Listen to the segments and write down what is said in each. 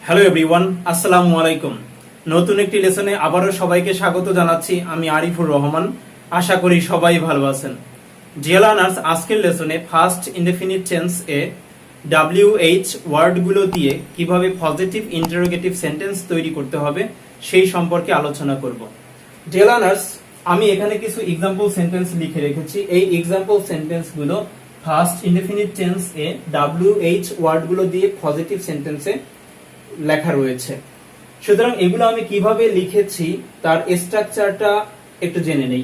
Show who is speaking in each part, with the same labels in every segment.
Speaker 1: Hello everyone, আসসালামু আলাইকুম। নতুন একটি লেসনে আবারও সবাইকে স্বাগত জানাচ্ছি। আমি আরিফুর রহমান। আশা করি সবাই ভালো আছেন। ডিয়ার লার্নার্স, আজকের লেসনে ফার্স্ট ইনডেফিনিট টেন্স এ WH ওয়ার্ডগুলো দিয়ে কিভাবে পজিটিভ ইন্টারোগেটিভ সেন্টেন্স তৈরি করতে হবে সেই সম্পর্কে আলোচনা করব। ডিয়ার লার্নার্স, আমি এখানে কিছু এক্সাম্পল সেন্টেন্স লিখে রেখেছি। এই এক্সাম্পল সেন্টেন্সগুলো ফার্স্ট ইনডেফিনিট টেন্স এ WH ওয়ার্ডগুলো দিয়ে পজিটিভ সেন্টেন্সে লেখা রয়েছে। সুতরাং এগুলো আমি কিভাবে লিখেছি তার স্ট্রাকচারটা একটু জেনে নেই।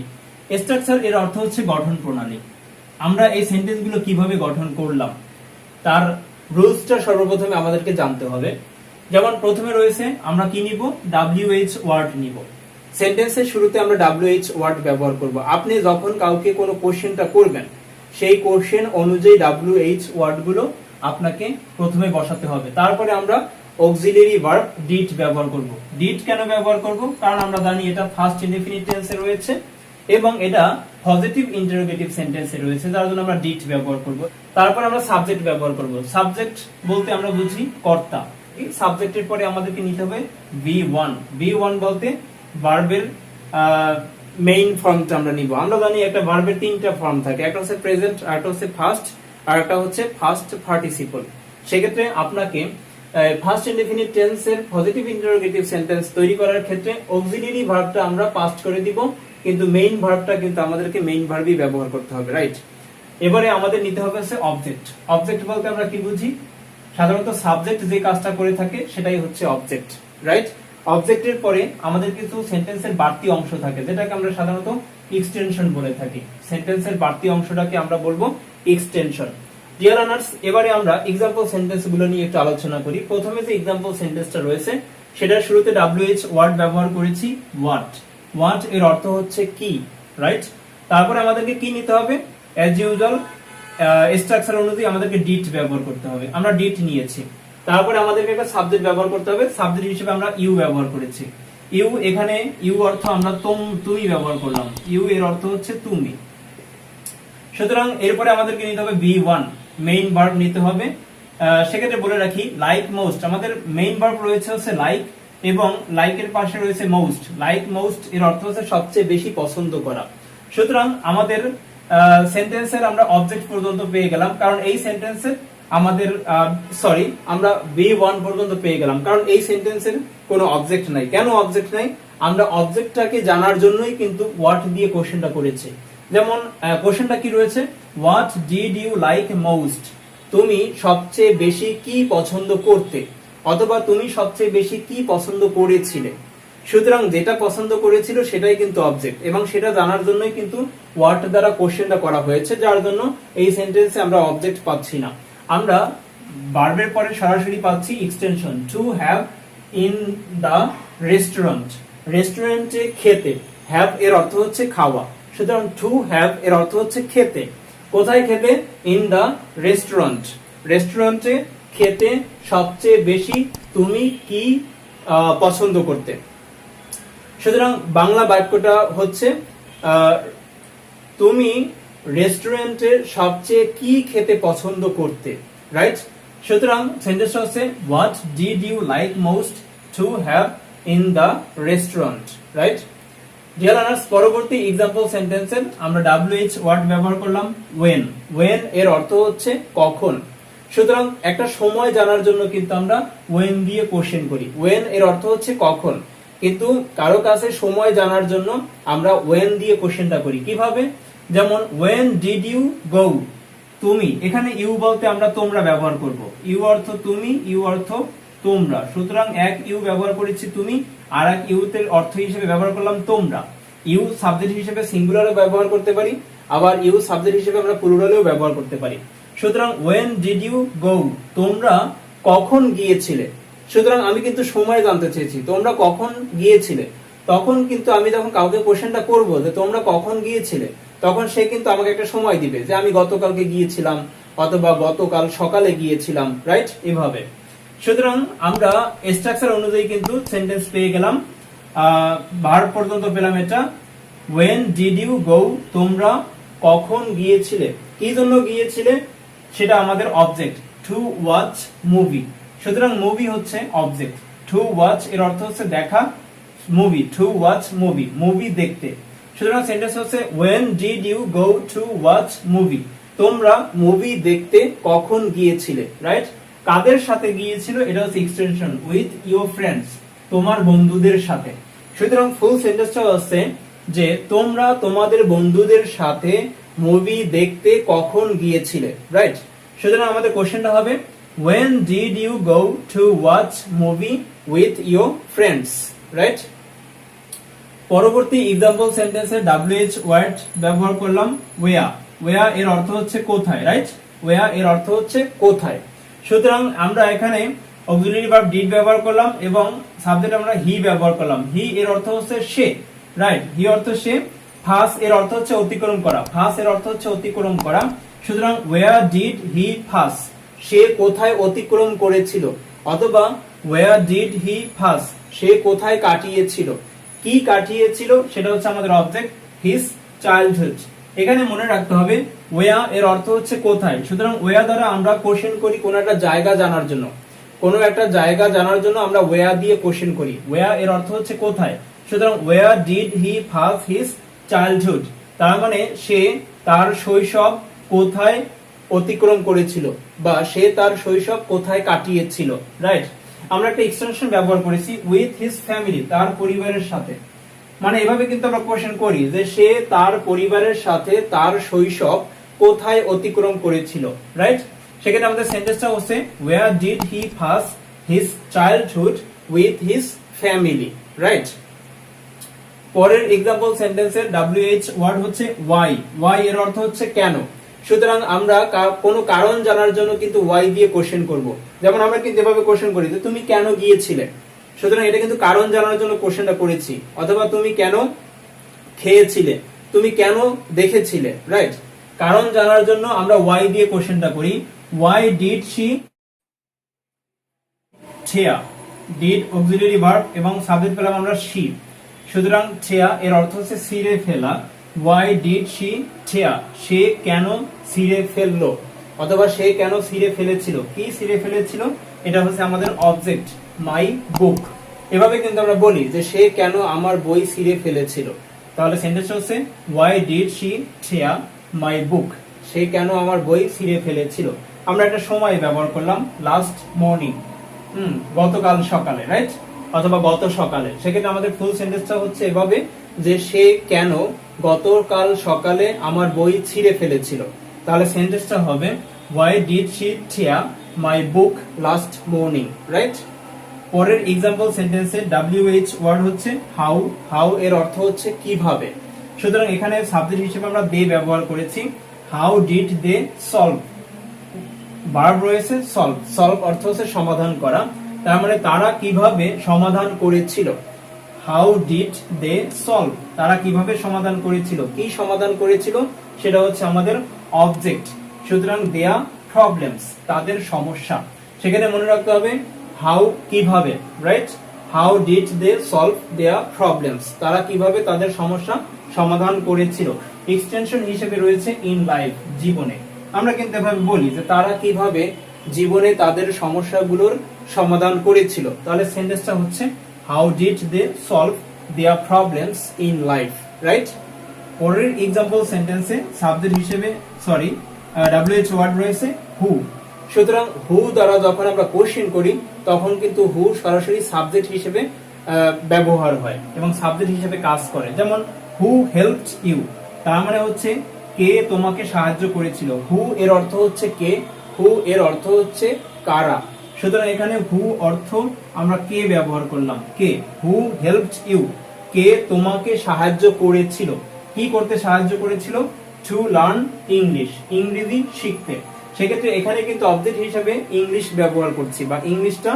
Speaker 1: স্ট্রাকচার এর অর্থ হচ্ছে গঠন প্রণালী। আমরা এই সেন্টেন্সগুলো কিভাবে গঠন করলাম তার রুলসটা সর্বপ্রথমে আমাদেরকে জানতে হবে। যেমন প্রথমে রয়েছে আমরা কি নিব, WH ওয়ার্ড নিব। সেন্টেন্সের শুরুতে আমরা WH ওয়ার্ড ব্যবহার করব। আপনি যখন কাউকে কোনো কোশ্চেনটা করবেন সেই কোশ্চেন অনুযায়ী WH ওয়ার্ডগুলো আপনাকে প্রথমে বসাতে হবে। তারপরে আমরা অক্সিলারি ভার্ব ডিড ব্যবহার করব। ডিড কেন ব্যবহার করব? কারণ আমরা জানি এটা ফার্স্ট ইনডেফিনিট টেন্সে রয়েছে এবং এটা পজিটিভ ইন্টারোগেটিভ সেন্টেন্সে রয়েছে, যার জন্য আমরা ডিড ব্যবহার করব। তারপর আমরা সাবজেক্ট ব্যবহার করব। সাবজেক্ট বলতে আমরা বুঝি কর্তা। এই সাবজেক্টের পরে আমাদেরকে নিতে হবে V1। V1 বলতে ভার্বের মেইন ফর্মটা আমরা নিব। আমরা জানি একটা ভার্বের তিনটা ফর্ম থাকে, একটা হচ্ছে প্রেজেন্ট, আরেকটা হচ্ছে ফার্স্ট, আর একটা হচ্ছে ফার্স্ট পার্টিসিপল। সেক্ষেত্রে আপনাকে ফার্স্ট ইনডেফিনিট টেন্সের পজিটিভ ইন্টারোগেটিভ সেন্টেন্স তৈরি করার ক্ষেত্রে অক্সিলারি ভার্বটা আমরা পাস্ট করে দিব, কিন্তু মেইন ভার্বটা কিন্তু আমাদেরকে মেইন ভার্বই ব্যবহার করতে হবে, রাইট? এবারে আমাদের নিতে হবে হচ্ছে অবজেক্ট। অবজেক্ট বলতে আমরা কি বুঝি? সাধারণত সাবজেক্ট যে কাজটা করে থাকে সেটাই হচ্ছে অবজেক্ট, রাইট? অবজেক্টের পরে আমাদের কিছু সেন্টেন্সের বাড়তি অংশ থাকে, যেটাকে আমরা সাধারণত এক্সটেনশন বলে থাকি। সেন্টেন্সের বাড়তি অংশটাকে আমরা বলবো এক্সটেনশন। ডিয়ার লার্নার্স, এবারে আমরা এক্সাম্পল সেন্টেন্স গুলো নিয়ে একটু আলোচনা করি। প্রথমে যে এক্সাম্পল সেন্টেন্সটা রয়েছে সেটার শুরুতে WH ওয়ার্ড ব্যবহার করেছি, হোয়াট। হোয়াট এর অর্থ হচ্ছে কি, রাইট? তারপরে আমাদেরকে কি নিতে হবে? অ্যাজ ইউজুয়াল স্ট্রাকচার অনুযায়ী আমাদেরকে ডিড ব্যবহার করতে হবে। আমরা ডিড নিয়েছি। তারপরে আমাদেরকে একটা সাবজেক্ট ব্যবহার করতে হবে। সাবজেক্ট হিসেবে আমরা ইউ ব্যবহার করেছি। ইউ, এখানে ইউ অর্থ আমরা তুমি ব্যবহার করলাম। ইউ এর অর্থ হচ্ছে তুমি। সুতরাং এরপরে আমাদেরকে নিতে হবে V1, মেইন ভার্ব নিতে হবে। সেক্ষেত্রে বলে রাখি লাইক মোস্ট, আমাদের মেইন ভার্ব রয়েছে হচ্ছে লাইক এবং লাইকের পাশে রয়েছে মোস্ট। লাইক মোস্ট এর অর্থ হচ্ছে সবচেয়ে বেশি পছন্দ করা। সুতরাং আমাদের সেন্টেন্সের আমরা অবজেক্ট পর্যন্ত পেয়ে গেলাম, কারণ এই সেন্টেন্সের আমাদের আমরা V1 পর্যন্ত পেয়ে গেলাম, কারণ এই সেন্টেন্সের কোনো অবজেক্ট নাই। কেন অবজেক্ট নাই? আমরা অবজেক্টটাকে জানার জন্যই কিন্তু হোয়াট দিয়ে কোশ্চেনটা করেছি। যেমন কোশ্চেনটা কি রয়েছে, what did you like most? তুমি সবচেয়ে বেশি কি পছন্দ করতে, অথবা তুমি সবচেয়ে বেশি কি পছন্দ করেছিলে। সুতরাং যেটা পছন্দ করেছিল সেটাই কিন্তু অবজেক্ট, এবং সেটা জানার জন্যই কিন্তু হোয়াট দ্বারা কোশ্চেনটা করা হয়েছে, যার জন্য এই সেন্টেন্সে আমরা অবজেক্ট পাচ্ছি না। আমরা ভার্বের পরে সরাসরি পাচ্ছি extension, to have in the restaurant. রেস্টুরেন্টে খেতে, হ্যাভ এর অর্থ হচ্ছে খাওয়া। সুতরাং টু হ্যাভ এর অর্থ হচ্ছে খেতে। কোথায় খেতে? In the restaurant. রেস্টুরেন্টে খেতে সবচেয়ে বেশি তুমি কি পছন্দ করতে। সুতরাং বাংলা বাক্যটা হচ্ছে তুমি রেস্টুরেন্টে সবচেয়ে কি খেতে পছন্দ করতে, রাইট? সুতরাং সেন্টেন্সটা হচ্ছে what did you like most to have in the restaurant, right? Dear learners, পরবর্তী এক্সাম্পল সেন্টেন্সের আমরা WH ওয়ার্ড ব্যবহার করলাম when। when এর অর্থ হচ্ছে কখন। সুতরাং একটা সময় জানার জন্য কিন্তু আমরা when দিয়ে কোশ্চেন করি। when এর অর্থ হচ্ছে কখন, কিন্তু কারো কাছে সময় জানার জন্য আমরা when দিয়ে কোশ্চেনটা করি। কিভাবে? যেমন when did you go? তুমি, এখানে ইউ বলতে আমরা তোমরা ব্যবহার করব। ইউ অর্থ তুমি, ইউ অর্থ তোমরা। সুতরাং এক ইউ ব্যবহার করেছি তুমি, আর এক ইউতে অর্থ হিসেবে ব্যবহার করলাম তোমরা। ইউ সাবজেক্ট হিসেবে সিঙ্গুলারও ব্যবহার করতে পারি, আবার ইউ সাবজেক্ট হিসেবে আমরা প্লুরালেও ব্যবহার করতে পারি। সুতরাং when did you go? তোমরা কখন গিয়েছিলে। সুতরাং আমি কিন্তু সময় জানতে চেয়েছি, তোমরা কখন গিয়েছিলে। তখন কিন্তু আমি যখন কাউকে কোশ্চেনটা করব যে তোমরা কখন গিয়েছিলে, তখন সে কিন্তু আমাকে একটা সময় দিবে যে আমি গতকালকে গিয়েছিলাম, অথবা গতকাল সকালে গিয়েছিলাম, রাইট? এভাবে। সুতরাং আমরা স্ট্রাকচার অনুযায়ী কিন্তু সেন্টেন্স পেয়ে গেলাম। ভার্ব পর্যন্ত পেলাম এটা when did you go? তোমরা কখন গিয়েছিলে। কি জন্য গিয়েছিলে সেটা আমাদের অবজেক্ট, টু ওয়াচ মুভি। সুতরাং মুভি হচ্ছে অবজেক্ট, টু ওয়াচ এর অর্থ হচ্ছে দেখা, movie to watch movie, movie দেখতে। সুতরাং সেন্টেন্স হচ্ছে when did you go to watch movie, তোমরা মুভি দেখতে কখন গিয়েছিলে, রাইট? কাদের সাথে গিয়েছিল, এটা হচ্ছে এক্সটেনশন উইথ ইওর ফ্রেন্ডস, তোমার বন্ধুদের সাথে। সুতরাং ফুল সেন্টেন্সটা হচ্ছে যে তোমরা তোমাদের বন্ধুদের সাথে মুভি দেখতে কখন গিয়েছিলে, রাইট? সুতরাং আমাদের কোশ্চেনটা হবে when did you go to watch movie with your friends, right? পরবর্তী এক্সাম্পল সেন্টেন্সে WH ওয়ার্ড ব্যবহার করলাম where, where এর অর্থ হচ্ছে কোথায়, রাইট? where এর অর্থ হচ্ছে কোথায়। সুতরাং আমরা এখানে অক্সিলারি ভার্ব ডিড ব্যবহার করলাম এবং সাবজেক্ট আমরা হি ব্যবহার করলাম। হি এর অর্থ হচ্ছে সে, রাইট? হি অর্থ সে। পাস এর অর্থ হচ্ছে অতিক্রম করা, পাস এর অর্থ হচ্ছে অতিক্রম করা। সুতরাং where did he pass, সে কোথায় অতিক্রম করেছিল, অথবা where did he pass, সে কোথায় কাটিয়েছিল, কি কাটিয়েছিল, সেটা হচ্ছে আমাদের অবজেক্ট his childhood। এখানে মনে রাখতে হবে where এর অর্থ হচ্ছে কোথায়। সুতরাং where দ্বারা আমরা কোশ্চেন করি কোন একটা জায়গা জানার জন্য, কোন একটা জায়গা জানার জন্য আমরা where দিয়ে কোশ্চেন করি। where এর অর্থ হচ্ছে কোথায়। সুতরাং where did he pass his childhood, তার মানে সে তার শৈশব কোথায় অতিক্রম করেছিল, বা সে তার শৈশব কোথায় কাটিয়েছিল, রাইট? আমরা একটা এক্সটেনশন ব্যবহার করেছি উইথ হিজ ফ্যামিলি, তার পরিবারের সাথে। মানে এভাবে কিন্তু আমরা কোশ্চেন করি যে সে তার পরিবারের সাথে তার শৈশব কোথায় অতিক্রম করেছিল, রাইট? সেক্ষেত্রে আমাদের সেন্টেন্সটা হচ্ছে where did he pass his childhood with his family, right? পরের এক্সাম্পল সেন্টেন্সের WH ওয়ার্ড হচ্ছে why, why এর অর্থ হচ্ছে কেন। সুতরাং আমরা কোনো কারণ জানার জন্য কিন্তু why দিয়ে কোশ্চেন করব। যেমন আমরা কিন্তু এভাবে কোশ্চেন করি যে তুমি কেন গিয়েছিলে, সুতরাং এটা কিন্তু কারণ জানার জন্য কোশ্চেনটা করেছি। অথবা তুমি কেন খেয়েছিলে, তুমি কেন দেখেছিলে, রাইট? কারণ জানার জন্য আমরা why দিয়ে কোশ্চেনটা করি। why did she tear, did auxiliary verb এবং সাবজেক্ট পেলাম আমরা she। সুতরাং tear এর অর্থ হচ্ছে ছিঁড়ে ফেলা। why did she tear, সে কেন ছিঁড়ে ফেললো, অথবা সে কেন ছিঁড়ে ফেলেছিল, কি ছিঁড়ে ফেলেছিল, এটা হচ্ছে আমাদের অবজেক্ট মাই বুক। এভাবে কিন্তু আমরা বলি যে সে কেন আমার বই ছিঁড়ে ফেলেছিল। তাহলে সেন্টেন্সটা হচ্ছে why did she tear my book, সে কেন আমার বই ছিঁড়ে ফেলেছিল। আমরা একটা সময় ব্যবহার করলাম লাস্ট মর্নিং, গতকাল সকালে, রাইট? অথবা গত সকালে। সেক্ষেত্রে আমাদের ফুল সেন্টেন্সটা হচ্ছে এভাবে যে সে কেন গতকাল সকালে আমার বই ছিঁড়ে ফেলেছিল। তাহলে সেন্টেন্সটা হবে why did she tear my book last morning, right? পরের এক্সাম্পল সেন্টেন্সে WH ওয়ার্ড হচ্ছে হাউ, হাউ এর অর্থ হচ্ছে কিভাবে। সুতরাং এখানে সাবজেক্ট হিসেবে আমরা দে ব্যবহার করেছি। How did they solve, verb রয়েছে সলভ, সলভ অর্থ হচ্ছে সমাধান করা, তার মানে তারা কিভাবে সমাধান করেছিল। হাউ ডিড দে সলভ, তারা কিভাবে সমাধান করেছিল, কি সমাধান করেছিল, সেটা হচ্ছে আমাদের অবজেক্ট। সুতরাং দেয়ার প্রবলেমস, তাদের সমস্যা। সেখানে মনে রাখতে হবে হাউ কিভাবে, right? How did they solve their problems, তারা কিভাবে তাদের সমস্যা সমাধান করেছিল। এক্সটেনশন হিসেবে রয়েছে ইন লাইফ, জীবনে। আমরা কিন্তু এভাবে বলি যে তারা কিভাবে জীবনে তাদের সমস্যাগুলোর সমাধান করেছিল। তাহলে সেন্টেন্সটা হচ্ছে how did they solve their problems in life, right? পরের এক্সাম্পল সেন্টেন্সে সাবজেক্ট হিসেবে WH ওয়ার্ড রয়েছে হু। সুতরাং হু দ্বারা যখন আমরা কোশ্চেন করি তখন কিন্তু হু সরাসরি সাবজেক্ট হিসেবে ব্যবহার হয় এবং সাবজেক্ট হিসেবে কাজ করে। যেমন হু হেল্পড ইউ, তার মানে হচ্ছে কে তোমাকে সাহায্য করেছিল। হু এর অর্থ হচ্ছে কে, হু এর অর্থ হচ্ছে কারা। সুতরাং এখানে হু অর্থ আমরা কে ব্যবহার করলাম, কে। হু হেল্পড ইউ, কে তোমাকে সাহায্য করেছিল, কি করতে সাহায্য করেছিল, টু লার্ন ইংলিশ, ইংরেজি শিখতে। সেক্ষেত্রে এখানে কিন্তু অবজেক্ট হিসেবে ইংলিশ ব্যবহার করছি বা ইংলিশটা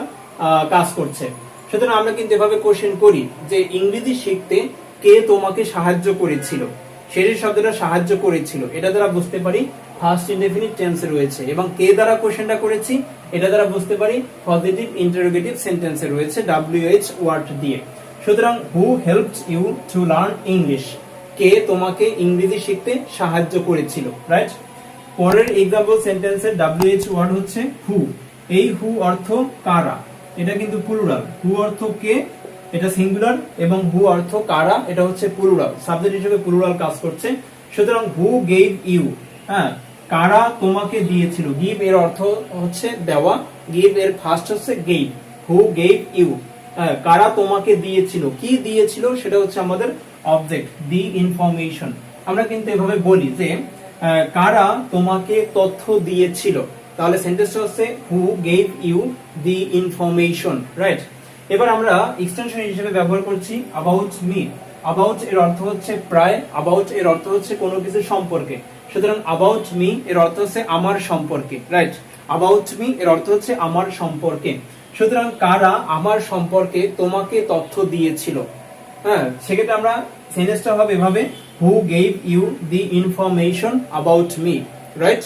Speaker 1: কাজ করছে। সুতরাং আমরা কিন্তু এভাবে কোশ্চেন করি যে ইংরেজি শিখতে কে তোমাকে সাহায্য করেছিল, শেষের শব্দটা সাহায্য করেছিল, এটা দ্বারা বুঝতে পারি ফার্স্ট ইনডেফিনিট টেন্সে রয়েছে। এবং কে দ্বারা কোশ্চেনটা করেছি এটা দ্বারা বুঝতে পারি পজিটিভ ইন্টারোগেটিভ সেন্টেন্সে রয়েছে WH ওয়ার্ড দিয়ে। সুতরাং who helped you to learn English, কে তোমাকে ইংরেজি শিখতে সাহায্য করেছিল, রাইট? পরের এক্সাম্পল সেন্টেন্সের WH ওয়ার্ড হচ্ছে হু এই হু অর্থ কারা, এটা কিন্তু প্লুরাল। হু অর্থ কে, এটা সিঙ্গুলার, এবং হু অর্থ কারা, এটা হচ্ছে প্লুরাল। সাবজেক্ট হিসেবে প্লুরাল কাজ করছে। সুতরাং হু গেভ ইউ, হ্যাঁ, কারা তোমাকে দিয়েছিল। গিভ এর অর্থ হচ্ছে দেওয়া, গিভ এর ফার্স্ট হচ্ছে গেভ। হু গেভ ইউ, কারা তোমাকে দিয়েছিল। কি দিয়েছিল সেটা হচ্ছে আমাদের অবজেক্ট, দি ইনফরমেশন। আমরা কিন্তু এভাবে বলি যে কারা তোমাকে তথ্য দিয়েছিল, তাহলে সেন্টেন্সটা হচ্ছে who gave you the information, right. এবার আমরা এক্সটেনশন হিসেবে ব্যবহার করছি অ্যাবাউট মি। অ্যাবাউট এর অর্থ হচ্ছে প্রায়, অ্যাবাউট এর অর্থ হচ্ছে কোনো কিছু সম্পর্কে। সুতরাং অ্যাবাউট মি এর অর্থ হচ্ছে আমার সম্পর্কে, রাইট। অ্যাবাউট মি এর অর্থ হচ্ছে আমার সম্পর্কে। সুতরাং কারা আমার সম্পর্কে তোমাকে তথ্য দিয়েছিল, হ্যাঁ, সেক্ষেত্রে আমরা সেন্টেন্সটা হবে এভাবে, who gave you the information about me, right.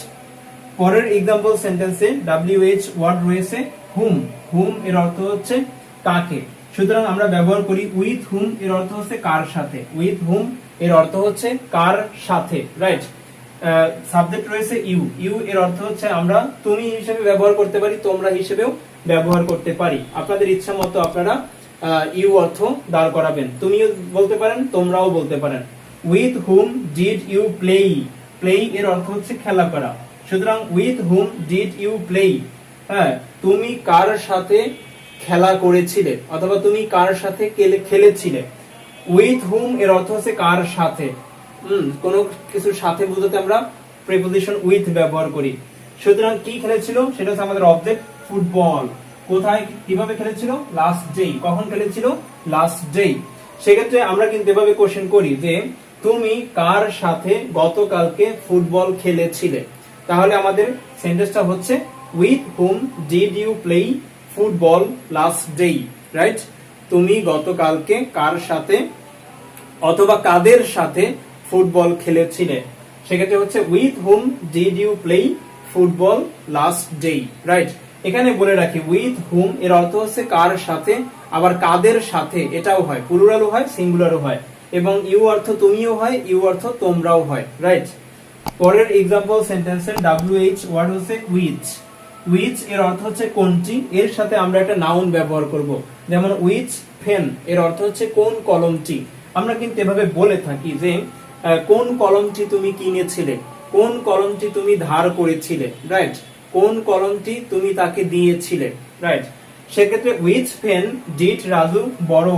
Speaker 1: পরের এক্সাম্পল সেন্টেন্সে WH ওয়ার্ড রয়েছে হুম। হুম এর অর্থ হচ্ছে কাকে। সুতরাং আমরা ব্যবহার করি উইথ হুম এর অর্থ হচ্ছে কার সাথে। উইথ হুম এর অর্থ হচ্ছে কার সাথে, রাইট। সাবজেক্ট রয়েছে ইউ। ইউ এর অর্থ হচ্ছে আমরা তুমি হিসেবে ব্যবহার করতে পারি, তোমরা হিসেবেও ব্যবহার করতে পারি। আপনাদের ইচ্ছা মতো আপনারা ইউ অর্থ দাঁড় করাবেন। তুমিও বলতে পারেন, তোমরাও বলতে পারেন। With whom did you play. Play এর অর্থ হচ্ছে খেলা করা। সুতরাং with whom did you play, হ্যাঁ, তুমি কার সাথে খেলা করেছিলে অথবা তুমি কার সাথে খেলেছিলে। উইথ হুম এর অর্থ হচ্ছে কার সাথে। কোনো কিছুর সাথে বোঝাতে আমরা প্রিপোজিশন উইথ ব্যবহার করি। সুতরাং কি খেলেছিল সেটা হচ্ছে আমাদের অবজেক্ট ফুটবল। কোথায় কিভাবে খেলেছিল? Last day. কখন খেলেছিল? Last day. সেক্ষেত্রে আমরা কিন্তু এভাবে কোশ্চেন করি যে তুমি কার সাথে গতকালকে ফুটবল খেলেছিলে। তাহলে আমাদের সেন্টেন্সটা হচ্ছে with whom did you play football last day, right. তুমি গতকালকে কার সাথে অথবা কাদের সাথে ফুটবল খেলেছিলে। সেক্ষেত্রে হচ্ছে with whom did you play football last day, right. এখানে বলে রাখি উইথ হুম এর অর্থ হচ্ছে কার সাথে, আবার কাদের সাথে এটাও হয়, প্লুরালও হয়, সিঙ্গুলারও হয়, এবং ইউ অর্থ তুমিও হয়, ইউ অর্থ তোমরাও হয়, রাইট। পরের এক্সাম্পল সেন্টেন্সের WH ওয়ার্ড হচ্ছে উইচ। উইচ এর অর্থ হচ্ছে কোনটি, এর সাথে আমরা একটা নাউন ব্যবহার করব। যেমন উইচ পেন এর অর্থ হচ্ছে কোন কলমটি। আমরা কিন্তু এভাবে বলে থাকি যে কোন কলমটি তুমি কিনেছিলে, কোন কলমটি তুমি ধার করেছিলে, রাইট। কোন কলমটি তুমি তাকে দিয়েছিলে, রাইট। সেক্ষেত্রে উইচ পেন ডিড রাজু বরো।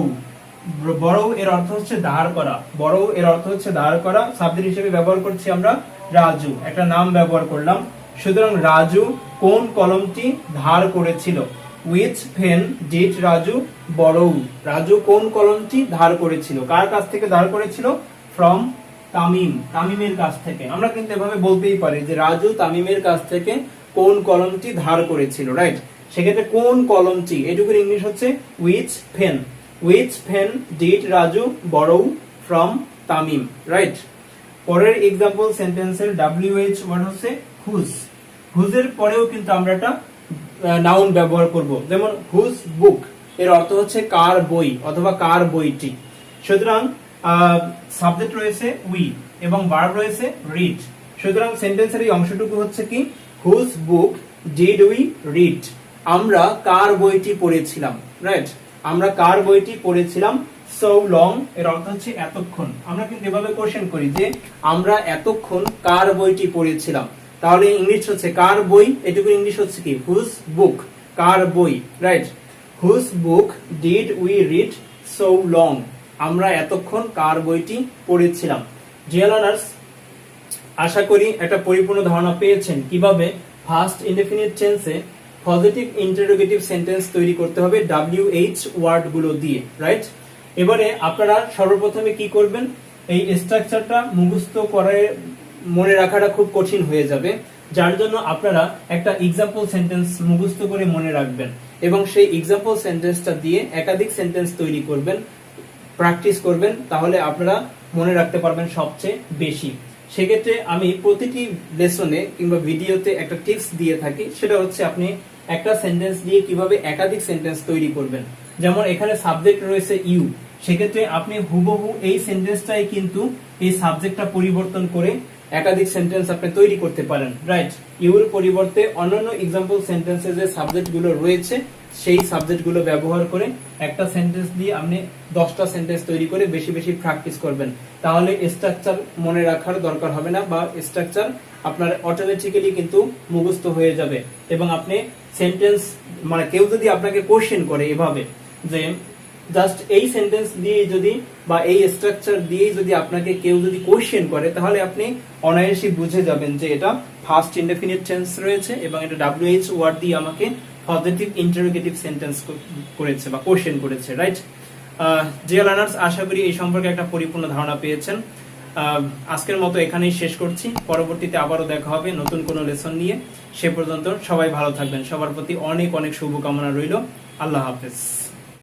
Speaker 1: বরো এর অর্থ হচ্ছে ধার করা। বরো এর অর্থ হচ্ছে ধার করা। সাবজেক্ট হিসেবে ব্যবহার করছি আমরা রাজু, একটা নাম ব্যবহার করলাম। সুতরাং রাজু কোন কলমটি ধার করেছিল। উইচ পেন ডিড রাজু বরো। রাজু কোন কলমটি ধার করেছিল। কার কাছ থেকে ধার করেছিল? ফ্রম তামিম, তামিমের কাছ থেকে। আমরা কিন্তু এভাবে বলতেই পারি যে রাজু তামিমের কাছ থেকে কোন কলমটি ধার করেছিল, রাইট। সেক্ষেত্রে কোন কলমটি, এটুকুর ইংলিশ হচ্ছে which pen. Which pen did Raju borrow from Tamim, right. পরের এক্সাম্পল সেন্টেন্সের WH ওয়ার্ড হচ্ছে হুজ। হুজের পরেও কিন্তু আমরা একটা নাউন ব্যবহার করব। যেমন হুজ বুক এর অর্থ হচ্ছে কার বই অথবা কার বইটি। সুতরাং সাবজেক্ট রয়েছে উই এবং ভার্ব রয়েছে রিড। সুতরাং সেন্টেন্সের এই অংশটুকু হচ্ছে কি, whose book did we read. আমরা কার বইটি পড়েছিলাম, রাইট। আমরা কার বইটি পড়েছিলাম। সো লং এর অর্থ হচ্ছে এতক্ষণ। আমরা কিন্তু এভাবে কোশ্চেন করি যে আমরা এতক্ষণ কার বইটি পড়েছিলাম। তাহলে ইংলিশ হচ্ছে কার বই, এটুকু ইংলিশ হচ্ছে কি, হুজ বুক, কার বই, right. Whose book did we read so long. আমরা এতক্ষণ কার বইটি পড়েছিলাম। ডিয়ার লার্নার্স, আশা করি একটা পরিপূর্ণ ধারণা পেয়েছেন কিভাবে ফার্স্ট ইনডেফিনিট টেন্সে পজিটিভ ইন্টারোগেটিভ সেন্টেন্স তৈরি করতে হবে WH ওয়ার্ড গুলো দিয়ে, রাইট। এবারে আপনারা সর্বপ্রথমে কি করবেন, এই স্ট্রাকচারটা মুখস্থ করে মনে রাখাটা খুব কঠিন হয়ে যাবে, যার জন্য আপনারা একটা এক্সাম্পল সেন্টেন্স মুখস্থ করে মনে রাখবেন এবং সেই এক্সাম্পল সেন্টেন্সটা দিয়ে একাধিক সেন্টেন্স তৈরি করবেন, প্র্যাকটিস করবেন, তাহলে আপনারা মনে রাখতে পারবেন সবচেয়ে বেশি। সেক্ষেত্রে আমি প্রতিটি লেসনে কিংবা ভিডিওতে একটা টিপস দিয়ে থাকি, সেটা হচ্ছে আপনি একটা সেন্টেন্স দিয়ে কিভাবে একাধিক সেন্টেন্স তৈরি করবেন। যেমন এখানে সাবজেক্ট রয়েছে ইউ, সেক্ষেত্রে আপনি হুবহু এই সেন্টেন্সটাই কিন্তু এই সাবজেক্টটা পরিবর্তন করে একাধিক সেন্টেন্স আপনি তৈরি করতে পারেন, রাইট? ইউর পরিবর্তে অন্যান্য এক্সাম্পল সেন্টেন্সে যে সাবজেক্ট গুলো রয়েছে সেই সাবজেক্ট গুলো ব্যবহার করে একটা সেন্টেন্স দিয়ে আপনি 10টা সেন্টেন্স তৈরি করে বেশি বেশি প্র্যাকটিস করবেন। তাহলে স্ট্রাকচার মনে রাখার দরকার হবে না, বা স্ট্রাকচার আপনার অটোমেটিক্যালি কিন্তু মুখস্থ হয়ে যাবে। এবং আপনি সেন্টেন্স মানে কেউ যদি আপনাকে কোশ্চেন করে এভাবে যে জাস্ট এই সেন্টেন্স দিয়ে যদি বা এই স্ট্রাকচার দিয়ে যদি আপনাকে কেউ যদি কোশ্চেন করে, তাহলে আপনি অনায়াসই বুঝে যাবেন যে এটা ফার্স্ট ইনডেফিনিট টেন্স রয়েছে এবং এটা WH ওয়ার্ড দিয়ে আমাকে পজিটিভ ইন্টারোগেটিভ সেন্টেন্স করেছে বা কোশ্চেন করেছে, রাইট? ডিয়ার লার্নার্স, আশা করি এই সম্পর্কে একটা পরিপূর্ণ ধারণা পেয়েছেন। আজকের মতো এখানেই শেষ করছি। পরবর্তীতে আবারও দেখা হবে নতুন কোনো লেসন নিয়ে। সে পর্যন্ত সবাই ভালো থাকবেন। সবার প্রতি অনেক অনেক শুভকামনা রইল। আল্লাহ হাফেজ।